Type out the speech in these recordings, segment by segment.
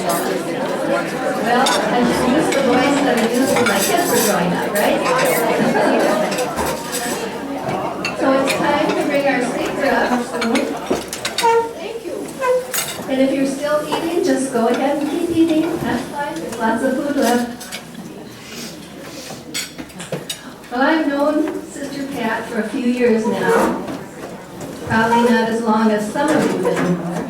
Well, I should use the voice that I used when my kids were growing up, right? So it's time to bring our speaker up. Thank you. And if you're still eating, just go ahead and keep eating. That's fine. There's lots of food left. Well, I've known Sister Pat for a few years now. Probably not as long as some of you been here.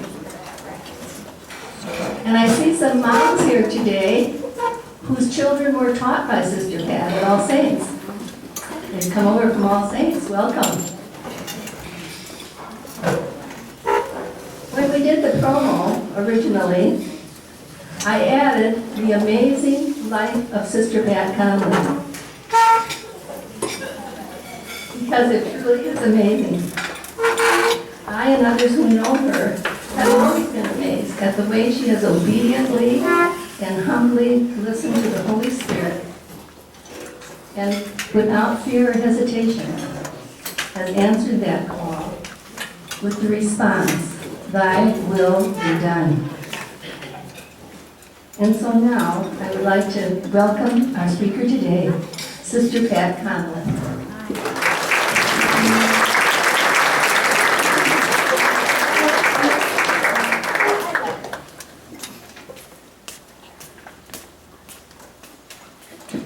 And I see some moms here today whose children were taught by Sister Pat at All Saints. They've come over from All Saints. Welcome. When we did the promo originally, I added the amazing life of Sister Pat Conlan. Because it truly is amazing. I and others who know her have always been amazed at the way she has obediently and humbly listened to the Holy Spirit and without fear or hesitation has answered that call with the response, "Thy will be done." And so now I would like to welcome our speaker today, Sister Pat Conlan.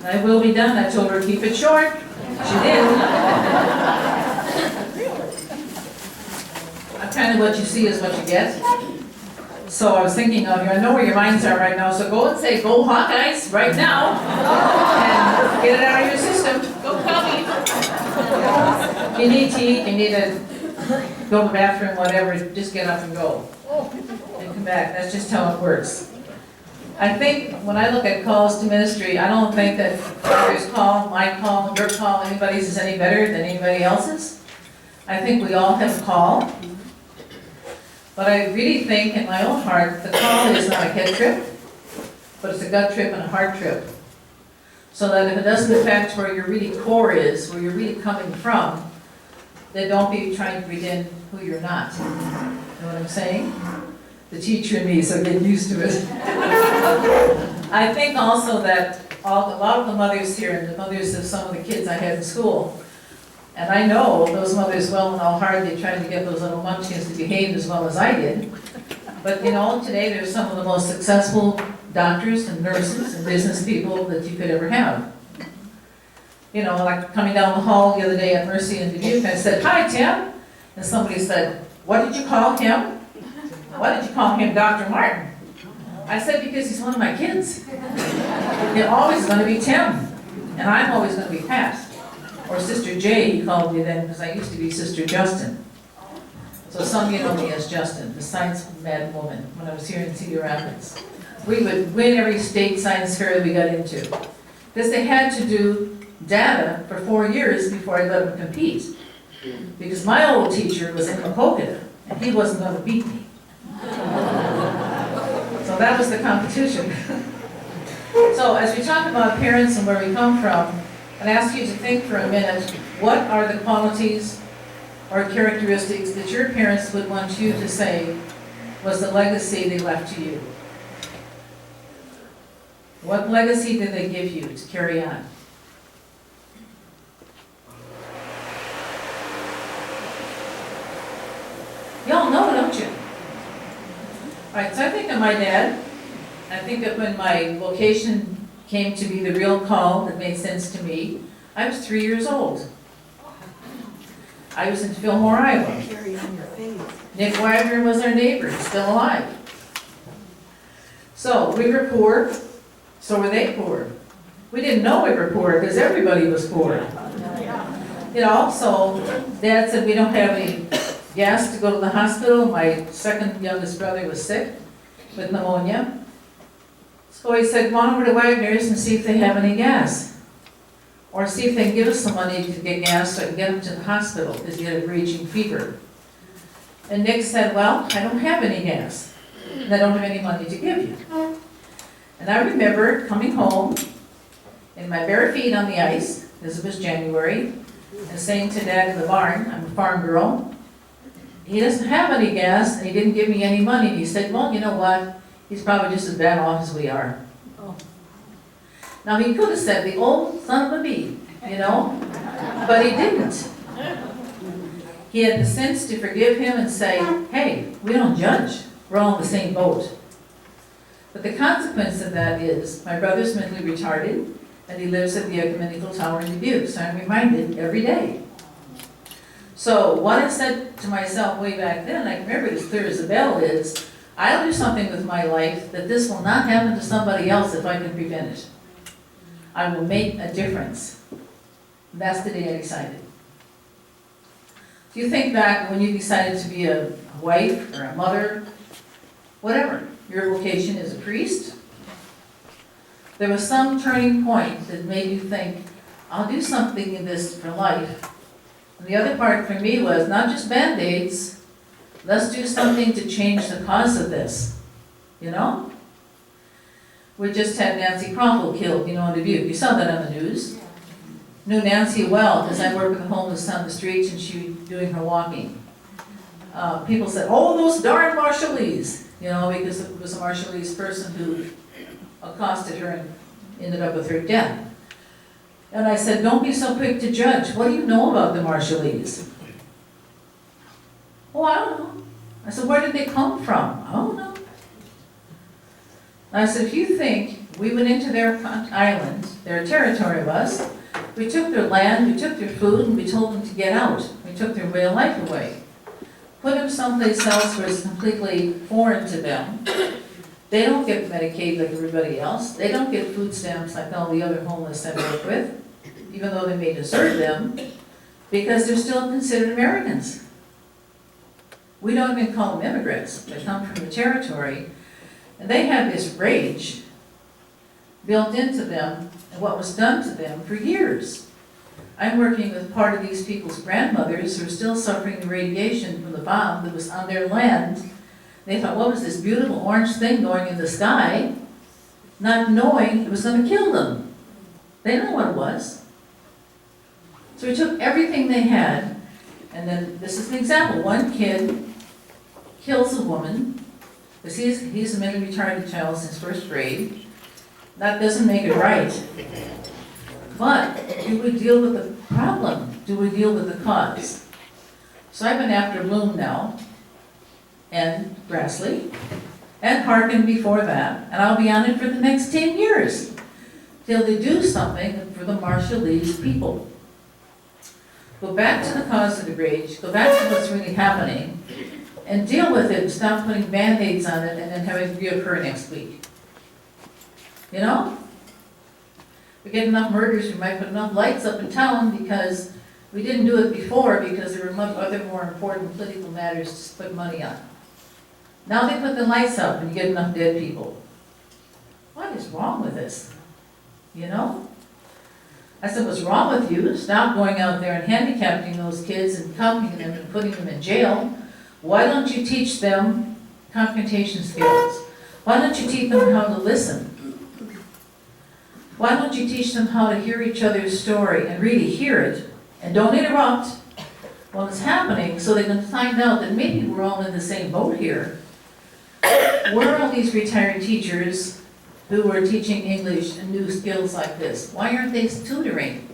I will be done. I told her to keep it short. She did. Kind of what you see is what you get. So I was thinking of you. I know where your minds are right now. So go and say, "Go Hawkeyes" right now, and get it out of your system. Go Cubbies. You need to eat. You need to go to the bathroom. Whatever. Just get up and go, and come back. That's just how it works. I think when I look at calls to ministry, I don't think that father's call, my call, your call, anybody's is any better than anybody else's. I think we all have a call. But I really think in my own heart, the call is not a head trip, but it's a gut trip and a heart trip. So that if it doesn't affect where your really core is, where you're really coming from, then don't be trying to pretend who you're not. You know what I'm saying? The teacher in me, so get used to it. I think also that a lot of the mothers here, and the mothers of some of the kids I had in school, and I know those mothers well and how hard they tried to get those little munchkins to behave as well as I did. But you know, today there's some of the most successful doctors and nurses and business people that you could ever have. You know, like coming down the hall the other day at Mercy in Dubuque, I said, "Hi, Tim." And somebody said, "What did you call him?" "Why did you call him Dr. Martin?" I said, "Because he's one of my kids. They're always going to be Tim, and I'm always going to be Pat. Or Sister J, he called me then, because I used to be Sister Justin. So some of you know me as Justin, the science mad woman, when I was here in Cedar Rapids. We would win every state science fair that we got into. Because they had to do data for 4 years before I let them compete. Because my old teacher was in Maquoketa, and he wasn't going to beat me. So that was the competition. So as we talk about parents and where we come from, I'd ask you to think for a minute, what are the qualities or characteristics that your parents would want you to say was the legacy they left to you? What legacy did they give you to carry on? Y'all know, don't you? All right, so I think of my dad. I think of when my vocation came to be the real call that made sense to me. I was 3 years old. I was in Fillmore, Iowa. Nick Wagner was our neighbor, still alive. So we were poor, so were they poor. We didn't know we were poor because everybody was poor. You know, so Dad said we don't have any gas to go to the hospital. My second youngest brother was sick with pneumonia. So he said, "Go on over to Wagner's and see if they have any gas. Or see if they can give us some money to get gas so I can get him to the hospital because he had a raging fever." And Nick said, "Well, I don't have any gas. And I don't have any money to give you." And I remember coming home in my bare feet on the ice, this was January, and saying to Dad in the barn, I'm a farm girl, "He doesn't have any gas and he didn't give me any money." And he said, "Well, you know what? He's probably just as bad off as we are. Now, he could have said, the old son of a bee, you know, but he didn't. He had the sense to forgive him and say, hey, we don't judge. We're all in the same boat. But the consequence of that is, my brother's mentally retarded, and he lives at the Ecumenical Tower in Dubuque, so I'm reminded every day. So what I said to myself way back then, I can remember it as clear as a bell, is, I'll do something with my life that this will not happen to somebody else if I can prevent it. I will make a difference. That's the day I decided. If you think back when you decided to be a wife or a mother, whatever, your vocation is a priest, there was some turning point that made you think, I'll do something in this for life. And the other part for me was not just Band-Aids, let's do something to change the cause of this, you know? We just had Nancy Kroffel killed, you know, in Dubuque. You saw that on the news. Knew Nancy well, because I work with the homeless on the streets and she was doing her walking. People said, oh, those darn Marshallese, you know, because it was a Marshallese person who accosted her and ended up with her death. And I said, don't be so quick to judge. What do you know about the Marshallese? Oh, I don't know. I said, where did they come from? I don't know. I said, if you think we went into their island, their territory of us, we took their land, we took their food, and we told them to get out. We took their way of life away. Put them someplace else where it's completely foreign to them. They don't get Medicaid like everybody else. They don't get food stamps like all the other homeless I work with, even though they may deserve them, because they're still considered Americans. We don't even call them immigrants. They come from the territory. And they have this rage built into them and what was done to them for years. I'm working with part of these people's grandmothers who are still suffering the radiation from the bomb that was on their land. They thought, what was this beautiful orange thing going in the sky? Not knowing it was going to kill them. They didn't know what it was. So we took everything they had, and then this is an example. One kid kills a woman, because he's a mentally retarded child since first grade. That doesn't make it right. But do we deal with the problem? Do we deal with the cause? So I've been after Bloom now, and Grassley, and Harkin before that, and I'll be on it for the next 10 years, till they do something for the Marshallese people. Go back to the cause of the rage, go back to what's really happening, and deal with it and stop putting Band-Aids on it and then having it reoccur next week. You know? We get enough murders, we might put enough lights up in town because we didn't do it before because there were other more important political matters to put money on. Now they put the lights up and you get enough dead people. What is wrong with this? You know? I said, what's wrong with you? Stop going out there and handicapping those kids and cuffing them and putting them in jail. Why don't you teach them confrontation skills? Why don't you teach them how to listen? Why don't you teach them how to hear each other's story and really hear it and don't interrupt when it's happening so they can find out that maybe we're all in the same boat here. Where are all these retired teachers who are teaching English and new skills like this? Why aren't they tutoring?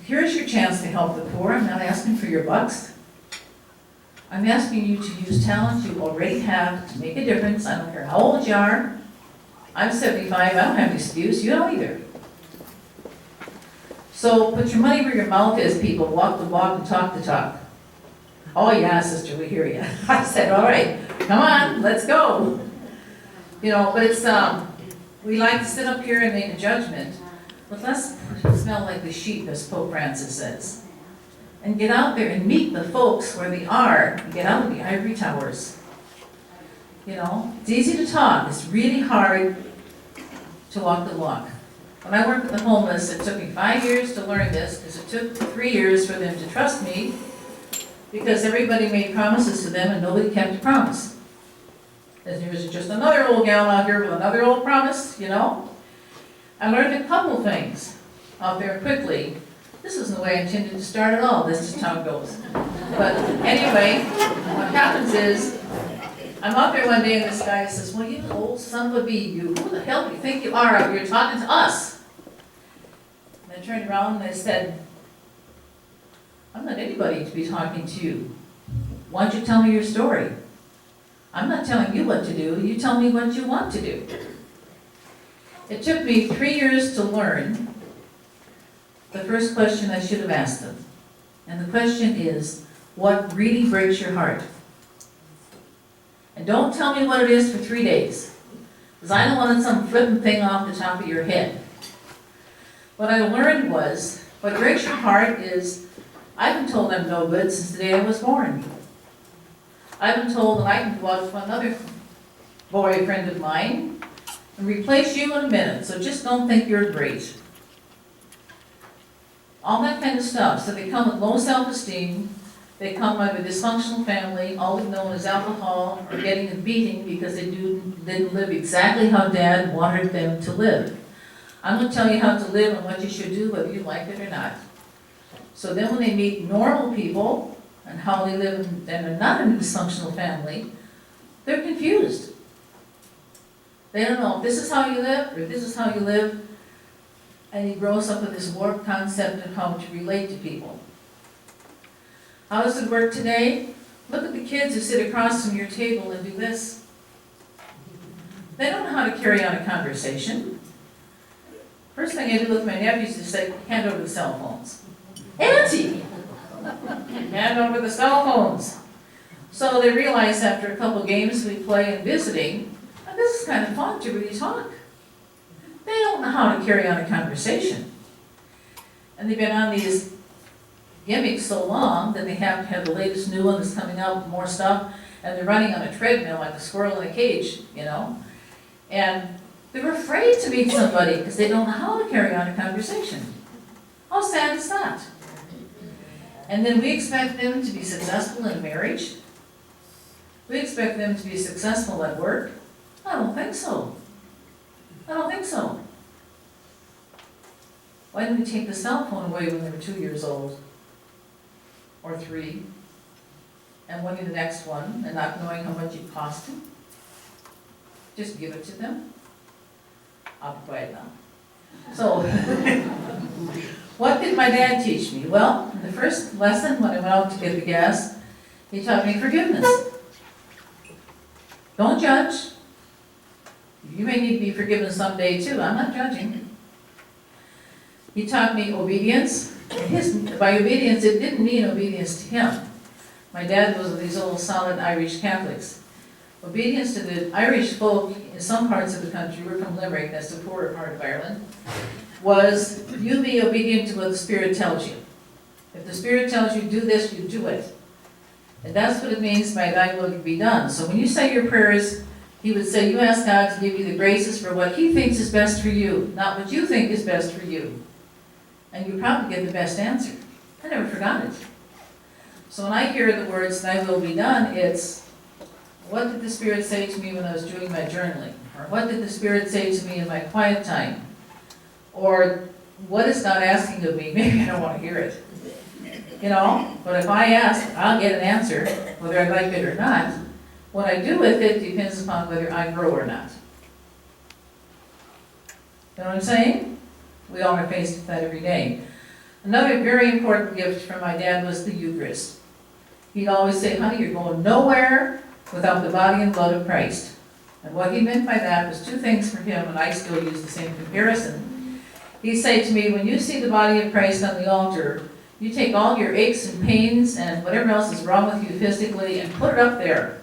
Here's your chance to help the poor. I'm not asking for your bucks. I'm asking you to use talent you already have to make a difference. I don't care how old you are. I'm 75, I don't have an excuse, you don't either. So put your money where your mouth is, people. Walk the walk and talk the talk. Oh yeah, sister, we hear you. I said, all right, come on, let's go. You know, but it's, we like to sit up here and make a judgment, but let's smell like the sheep, as Pope Francis says. And get out there and meet the folks where they are, and get out of the ivory towers. You know, it's easy to talk, it's really hard to walk the walk. When I worked with the homeless, it took me 5 years to learn this, because it took 3 years for them to trust me, because everybody made promises to them and nobody kept a promise. And there was just another old gal out here with another old promise, you know. I learned a couple things out there quickly. This isn't the way I intended to start at all, this is how it goes. But anyway, what happens is, I'm out there one day and this guy says, well, you old son of a bee, you, who the hell do you think you are out here talking to us? And I turned around and I said, I'm not anybody to be talking to you. Why don't you tell me your story? I'm not telling you what to do, you tell me what you want to do. It took me 3 years to learn the first question I should have asked them. And the question is, what really breaks your heart? And don't tell me what it is for 3 days, because I don't want some flippant thing off the top of your head. What I learned was, what breaks your heart is, I've been told I'm no good since the day I was born. I've been told that I can go out with another boyfriend of mine and replace you in a minute, so just don't think you're great. All that kind of stuff. So they come with low self-esteem, they come out of a dysfunctional family, always known as alcohol, or getting a beating because they didn't live exactly how Dad wanted them to live. I'm going to tell you how to live and what you should do, whether you like it or not. So then when they meet normal people, and how they live and are not in a dysfunctional family, they're confused. They don't know if this is how you live or if this is how you live, and he grows up with this warped concept of how to relate to people. How does it work today? Look at the kids who sit across from your table and do this. They don't know how to carry on a conversation. First thing I do with my nephews is say, hand over the cell phones. Auntie! Hand over the cell phones. So they realize after a couple games we play and visiting, oh, this is kind of fun to really talk. They don't know how to carry on a conversation. And they've been on these gimmicks so long that they have to have the latest new one that's coming out with more stuff, and they're running on a treadmill like a squirrel in a cage, you know. And they're afraid to meet somebody because they don't know how to carry on a conversation. How sad is that? And then we expect them to be successful in marriage. We expect them to be successful at work. I don't think so. I don't think so. Why didn't we take the cell phone away when they were 2 years old? Or 3? And wanting the next one and not knowing how much it cost them? Just give it to them? I'll be quiet now. So, what did my dad teach me? Well, in the first lesson when I went out to get the gas, he taught me forgiveness. Don't judge. You may need to be forgiven someday too. I'm not judging. He taught me obedience. By obedience, it didn't mean obedience to him. My dad was of these old solid Irish Catholics. Obedience to the Irish folk in some parts of the country, we're from Limerick, that's the poorer part of Ireland, was you be obedient to what the Spirit tells you. If the Spirit tells you do this, you do it. And that's what it means by thy will be done. So when you say your prayers, he would say you ask God to give you the graces for what he thinks is best for you, not what you think is best for you. And you probably get the best answer. I never forgot it. So when I hear the words, thy will be done, it's, what did the Spirit say to me when I was doing my journaling? Or what did the Spirit say to me in my quiet time? Or what is God asking of me? Maybe I don't want to hear it. You know, but if I ask, I'll get an answer, whether I like it or not. What I do with it depends upon whether I grow or not. You know what I'm saying? We all are faced with that every day. Another very important gift from my dad was the Eucharist. He'd always say, honey, you're going nowhere without the body and blood of Christ. And what he meant by that was 2 things for him, and I still use the same comparison. He'd say to me, when you see the body of Christ on the altar, you take all your aches and pains and whatever else is wrong with you physically and put it up there.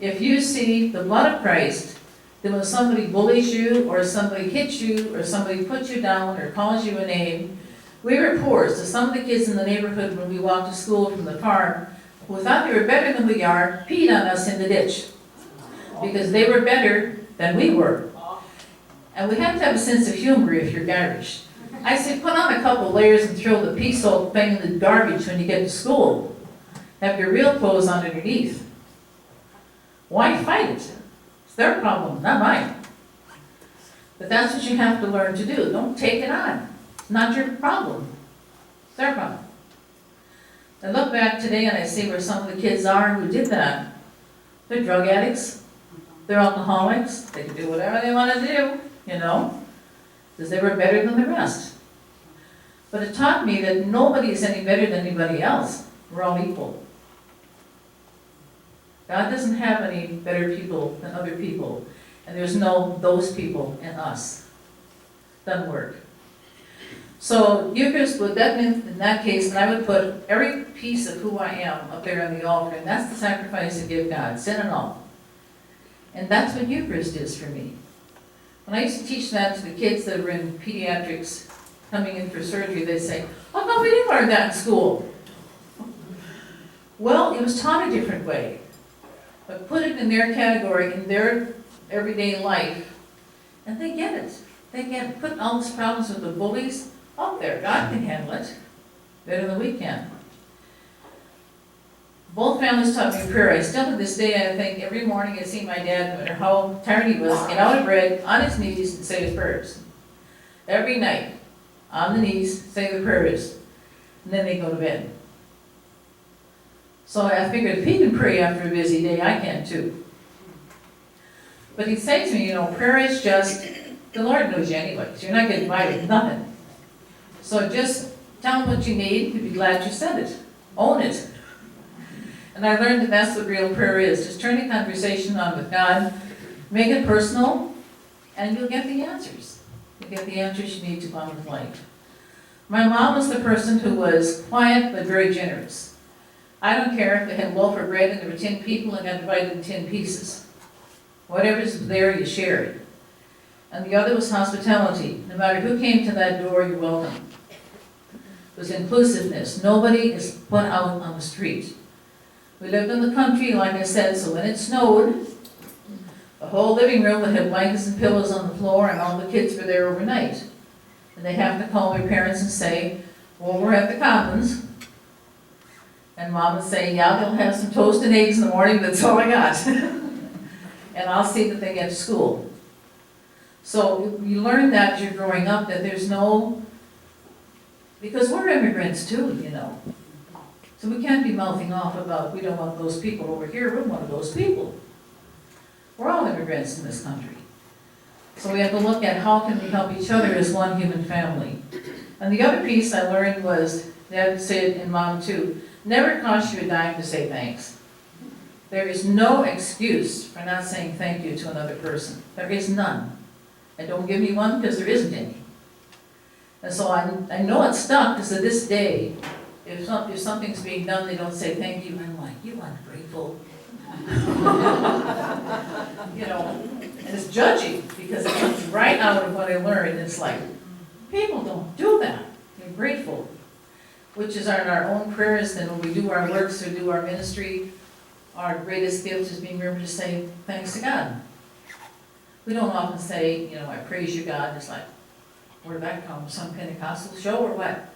If you see the blood of Christ, then when somebody bullies you, or somebody hits you, or somebody puts you down, or calls you a name, we were poor, so some of the kids in the neighborhood when we walked to school from the farm, who thought they were better than we are, peed on us in the ditch. Because they were better than we were. And we have to have a sense of humor if you're garish. I said, put on a couple layers and throw the pea soaked thing in the garbage when you get to school. Have your real clothes on underneath. Why fight it? It's their problem, not mine. But that's what you have to learn to do. Don't take it on. It's not your problem. It's their problem. I look back today and I see where some of the kids are who did that. They're drug addicts, they're alcoholics, they can do whatever they want to do, you know, because they were better than the rest. But it taught me that nobody is any better than anybody else. We're all equal. God doesn't have any better people than other people, and there's no those people in us. Doesn't work. So Eucharist would definitely, in that case, and I would put every piece of who I am up there on the altar, and that's the sacrifice to give God, sin and all. And that's what Eucharist is for me. When I used to teach that to the kids that were in pediatrics coming in for surgery, they'd say, "How come we didn't learn that in school?" Well, it was taught a different way. But put it in their category, in their everyday life, and they get it. They get put all these problems with the bullies up there. God can handle it better than we can. Both families taught me prayer. I still to this day, I think every morning I see my dad, no matter how tired he was, get out of bed, on his knees, and say his prayers. Every night, on the knees, say the prayers, and then they go to bed. So I figured if he can pray after a busy day, I can too. But he'd say to me, you know, prayer is just, the Lord knows you anyway, so you're not getting by with nothing. So just tell him what you need, he'd be glad you said it. Own it. And I learned that that's what real prayer is. Just turn the conversation on with God, make it personal, and you'll get the answers. You'll get the answers you need to go on with life. My mom was the person who was quiet but very generous. I don't care if they had a loaf of bread and there were 10 people and got divided in 10 pieces. Whatever's there, you share it. And the other was hospitality. No matter who came to that door, you're welcome. It was inclusiveness. Nobody is put out on the street. We lived in the country, like I said, so when it snowed, the whole living room would have blankets and pillows on the floor, and all the kids were there overnight. And they have to call their parents and say, well, we're at the Commons. And Mom would say, yeah, they'll have some toast and eggs in the morning, but that's all I got. And I'll see that they get to school. So you learn that as you're growing up, that there's no, because we're immigrants too, you know. So we can't be mouthing off about, we don't want those people over here, we're one of those people. We're all immigrants in this country. So we have to look at how can we help each other as one human family. And the other piece I learned was, Dad said, and Mom too, never cost you a dime to say thanks. There is no excuse for not saying thank you to another person. There is none. And don't give me one because there isn't any. And so I know it's stuck because to this day, if something's being done, they don't say thank you. I'm like, you ungrateful. You know, and it's judging because it comes right out of what I learned. It's like, people don't do that. They're grateful, which is in our own prayers. Then when we do our works or do our ministry, our greatest gift is being able to say thanks to God. We don't often say, you know, I praise you, God. It's like, where did that come? Some Pentecostal show or what?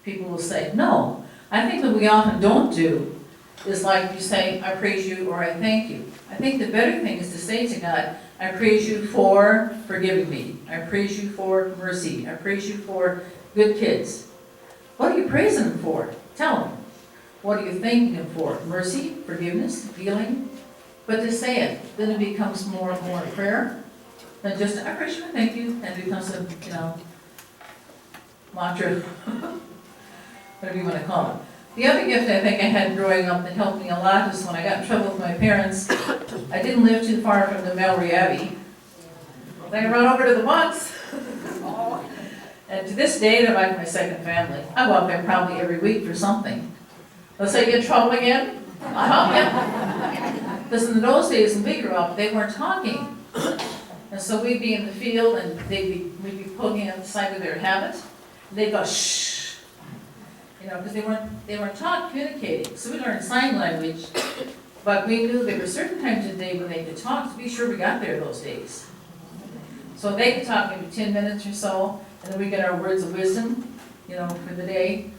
People will say, no. I think what we often don't do is like you say, I praise you or I thank you. I think the better thing is to say to God, I praise you for forgiving me. I praise you for mercy. I praise you for good kids. What are you praising Him for? Tell Him. What are you thanking Him for? Mercy, forgiveness, healing. But to say it, then it becomes more and more prayer than just, I praise you and thank you, and it becomes a, you know, mantra. Whatever you want to call it. The other gift I think I had growing up that helped me a lot is when I got in trouble with my parents. I didn't live too far from the Mallory Abbey. They run over to the monks. And to this day, they're like my second family. I go up there probably every week for something. They'll say, get in trouble again? I'll help you. Because in those days when we grew up, they weren't talking. And so we'd be in the field and we'd be poking at the side of their habit. And they'd go, shh. You know, because they weren't taught communicating. So we learned sign language, but we knew there were certain times of the day when they could talk to be sure we got there those days. So they could talk maybe 10 minutes or so, and then we get our words of wisdom, you know, for the day.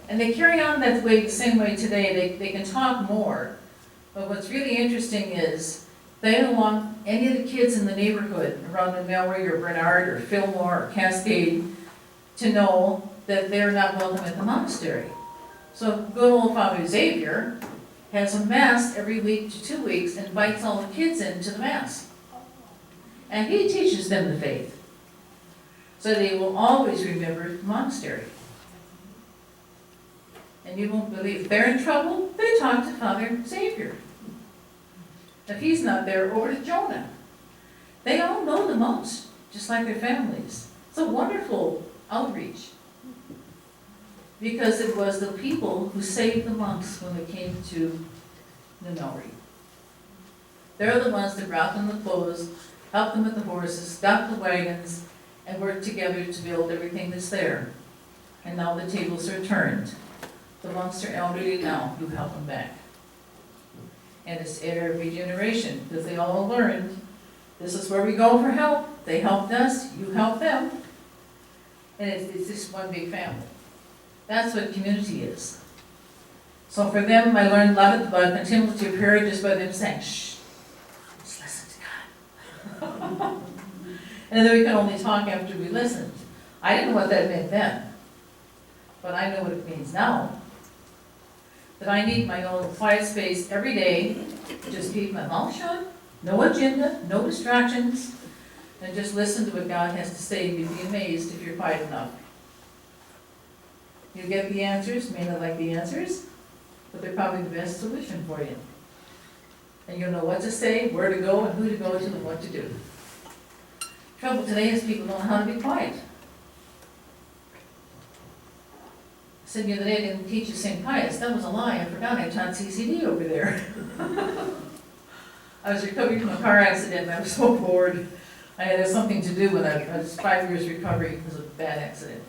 And they carry on that way, the same way today. They can talk more. But what's really interesting is they don't want any of the kids in the neighborhood around the Mallory or Bernard or Fillmore or Cascade to know that they're not welcome at the monastery. So good old Father Xavier, has a mass every week to 2 weeks, and invites all the kids into the mass. And he teaches them the faith, so they will always remember the monastery. And you won't believe, if they're in trouble, they talk to Father Savior. If he's not there, over to Jonah. They all know the monks, just like their families. It's a wonderful outreach. Because it was the people who saved the monks when they came to Ninori. They're the ones that brought them the clothes, helped them with the horses, got the wagons, and worked together to build everything that's there. And now the tables are turned. The monks are elderly now, you help them back. And it's every generation, because they all learned, this is where we go for help. They helped us, you help them. And it's just one big family. That's what community is. So for them, I learned a lot about continuity of prayer just by them saying, shh, just listen to God. And then we can only talk after we listened. I didn't know what that meant then, but I know what it means now. That I need my own quiet space every day, just keep my mouth shut, no agenda, no distractions, and just listen to what God has to say, and you'd be amazed if you're quiet enough. You'll get the answers, may not like the answers, but they're probably the best solution for you. And you'll know what to say, where to go, and who to go to, and what to do. Trouble today is people don't know how to be quiet. I said the other day I didn't teach you St. Pius. That was a lie. I forgot I taught CCD over there. I was recovering from a car accident and I was so bored. I had something to do when I was 5 years recovery because of a bad accident.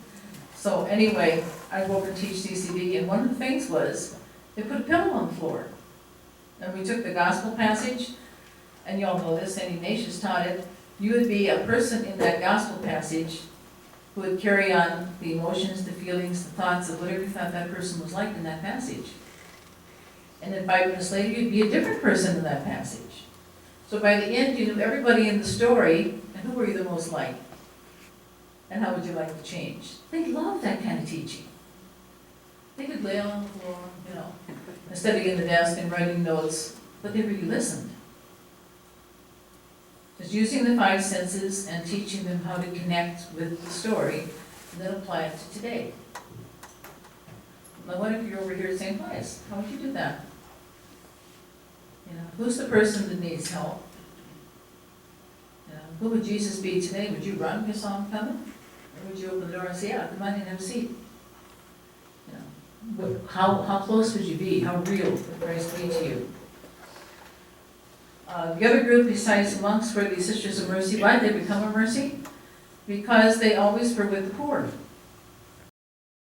So anyway, I go over and teach CCD, and one of the things was they put a pillow on the floor. And we took the gospel passage, and you all know this, St. Ignatius taught it. You would be a person in that gospel passage who would carry on the emotions, the feelings, the thoughts of whatever you thought that person was like in that passage. And then 5 minutes later, you'd be a different person in that passage. So by the end, you knew everybody in the story, and who were you the most like? And how would you like to change? They love that kind of teaching. They could lay on the floor, you know, instead of getting the desk and writing notes, but they really listened. Just using the 5 senses and teaching them how to connect with the story, and then apply it to today. Now what if you're over here at St. Pius? How would you do that? You know, who's the person that needs help? You know, who would Jesus be today? Would you run if you saw him coming? Or would you open the door and say, yeah, come on in and have a seat? You know, how close would you be? How real would Christ be to you? The other group besides the monks were the Sisters of Mercy. Why did they become a mercy? Because they always were with the poor.